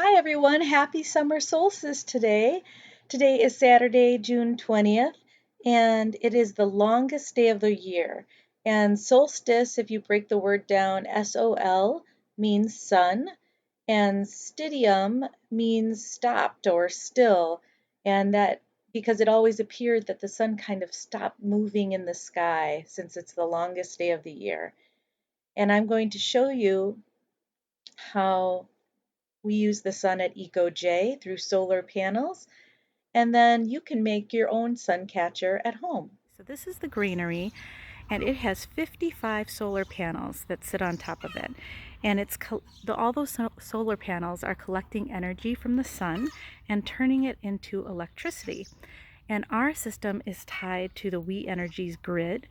Hi everyone, happy summer solstice today. Today is Saturday, June 20th, and it is the longest day of the year. And solstice, if you break the word down, S-O-L means sun, and stidium means stopped or still. And that because it always appeared that the sun kind of stopped moving in the sky since it's the longest day of the year. And I'm going to show you how we use the sun at EcoJ through solar panels, and then you can make your own sun catcher at home. So this is the granary, and it has 55 solar panels that sit on top of it. And all those solar panels are collecting energy from the sun and turning it into electricity. And our system is tied to the We Energies grid,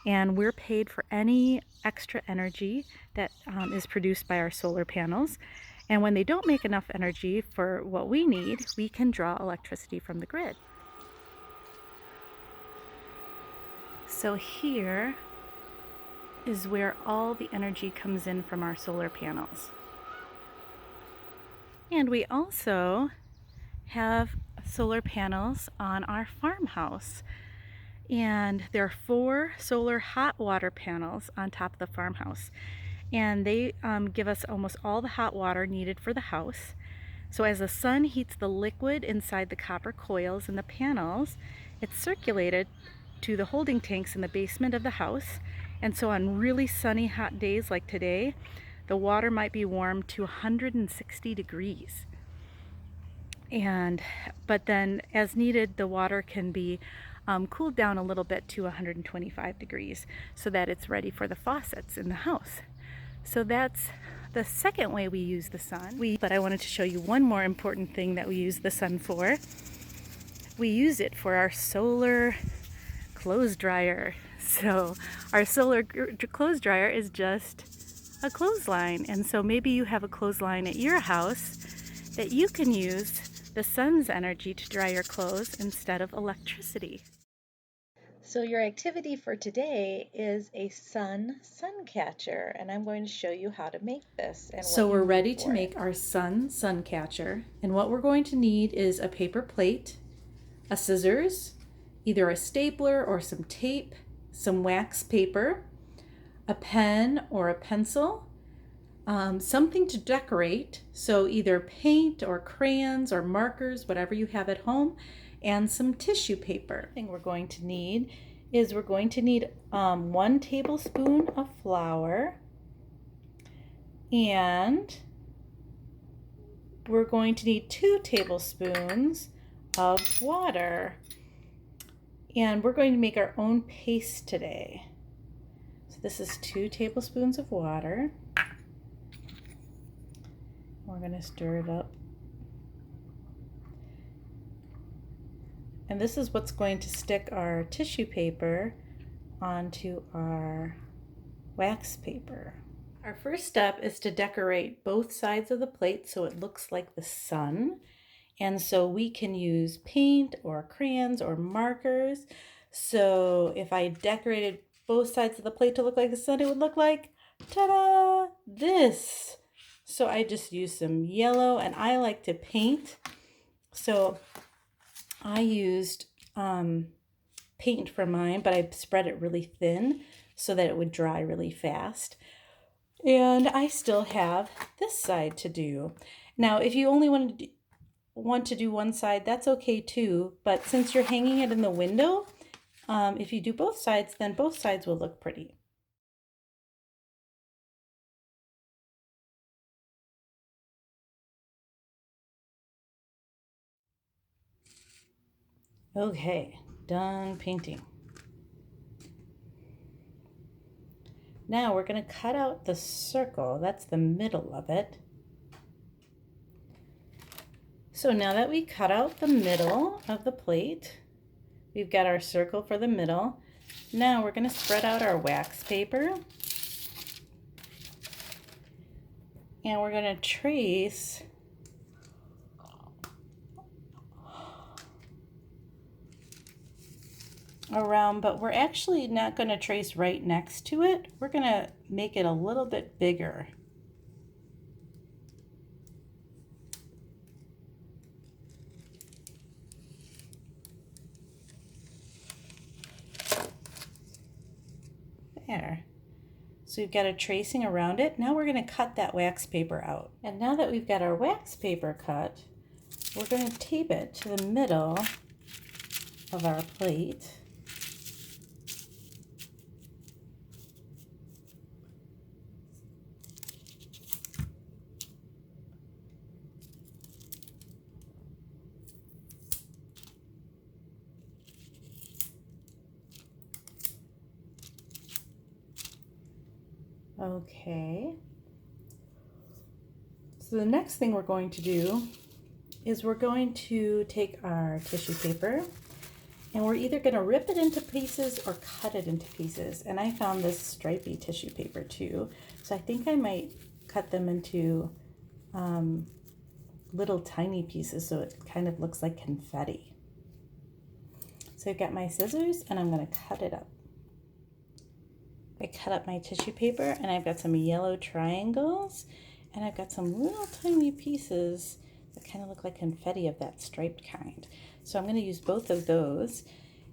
and we're paid for any extra energy that is produced by our solar panels. And when they don't make enough energy for what we need, we can draw electricity from the grid. So here is where all the energy comes in from our solar panels. And we also have solar panels on our farmhouse. And there are 4 solar hot water panels on top of the farmhouse. And they give us almost all the hot water needed for the house. So as the sun heats the liquid inside the copper coils in the panels, it's circulated to the holding tanks in the basement of the house. And so on really sunny hot days like today, the water might be warmed to 160 degrees. But then as needed, the water can be cooled down a little bit to 125 degrees so that it's ready for the faucets in the house. So that's the second way we use the sun. But I wanted to show you one more important thing that we use the sun for. We use it for our solar clothes dryer. So our solar clothes dryer is just a clothesline. And so maybe you have a clothesline at your house that you can use the sun's energy to dry your clothes instead of electricity. So your activity for today is a sun catcher, and I'm going to show you how to make this and So what you we're need ready to for make it. our sun catcher. And what we're going to need is a paper plate, a scissors, either a stapler or some tape, some wax paper, a pen or a pencil, something to decorate, so either paint or crayons or markers, whatever you have at home, and some tissue paper. The thing we're going to need is 1 tablespoon of flour, and we're going to need 2 tablespoons of water. And we're going to make our own paste today. So this is 2 tablespoons of water. We're going to stir it up. And this is what's going to stick our tissue paper onto our wax paper. Our first step is to decorate both sides of the plate so it looks like the sun. And so we can use paint or crayons or markers. So if I decorated both sides of the plate to look like the sun, it would look like, ta-da, this. So I just use some yellow, and I like to paint. So I used paint for mine, but I spread it really thin so that it would dry really fast. And I still have this side to do. Now, if you only want to do one side, that's okay too. But since you're hanging it in the window, if you do both sides, then both sides will look pretty. Okay, done painting. Now we're going to cut out the circle. That's the middle of it. So now that we cut out the middle of the plate, we've got our circle for the middle. Now we're going to spread out our wax paper. And we're going to trace around, but we're actually not going to trace right next to it. We're going to make it a little bit bigger. So we've got a tracing around it. Now we're going to cut that wax paper out. And now that we've got our wax paper cut, we're going to tape it to the middle of our plate. Okay. So the next thing we're going to do is we're going to take our tissue paper and we're either going to rip it into pieces or cut it into pieces. And I found this stripy tissue paper too. So I think I might cut them into little tiny pieces so it kind of looks like confetti. So I've got my scissors and I'm going to cut it up. I cut up my tissue paper and I've got some yellow triangles and I've got some little tiny pieces that kind of look like confetti of that striped kind. So I'm going to use both of those,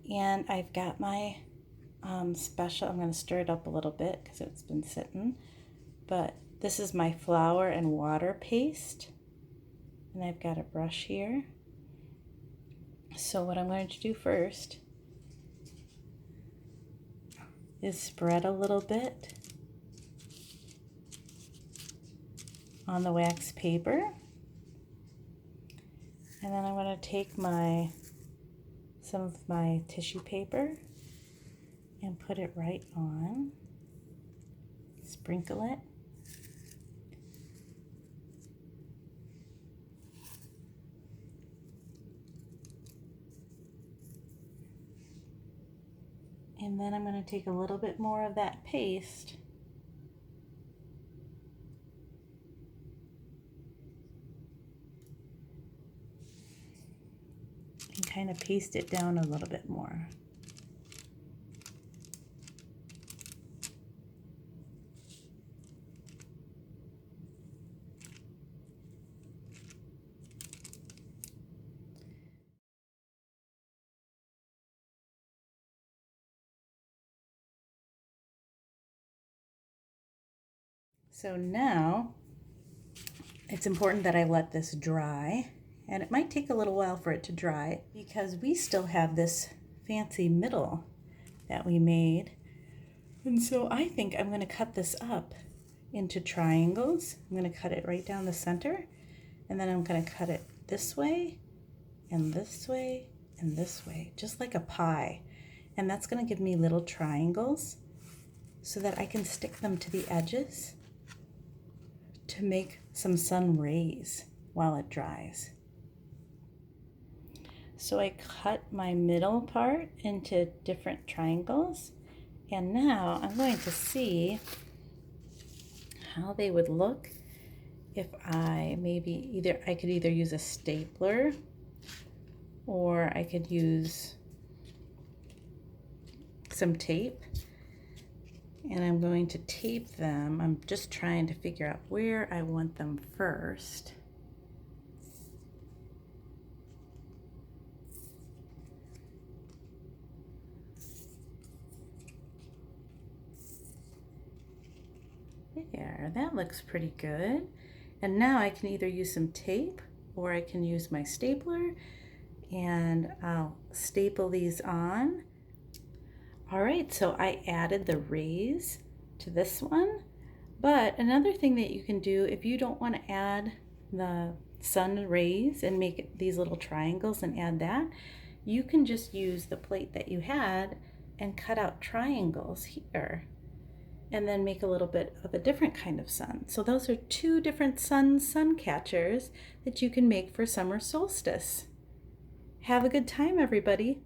and I've got my special, I'm going to stir it up a little bit because it's been sitting, but this is my flour and water paste, and I've got a brush here. So what I'm going to do first is spread a little bit on the wax paper, and then I'm going to take some of my tissue paper and put it right on, sprinkle it, and then I'm going to take a little bit more of that paste and kind of paste it down a little bit more. So now it's important that I let this dry, and it might take a little while for it to dry because we still have this fancy middle that we made. And so I think I'm going to cut this up into triangles. I'm going to cut it right down the center, and then I'm going to cut it this way and this way and this way, just like a pie. And that's going to give me little triangles so that I can stick them to the edges to make some sun rays while it dries. So I cut my middle part into different triangles, and now I'm going to see how they would look if I could either use a stapler or I could use some tape. And I'm going to tape them. I'm just trying to figure out where I want them first. There, that looks pretty good. And now I can either use some tape or I can use my stapler, and I'll staple these on. All right, so I added the rays to this one, but another thing that you can do if you don't want to add the sun rays and make these little triangles and add that, you can just use the plate that you had and cut out triangles here and then make a little bit of a different kind of sun. So those are two different sun catchers that you can make for summer solstice. Have a good time, everybody.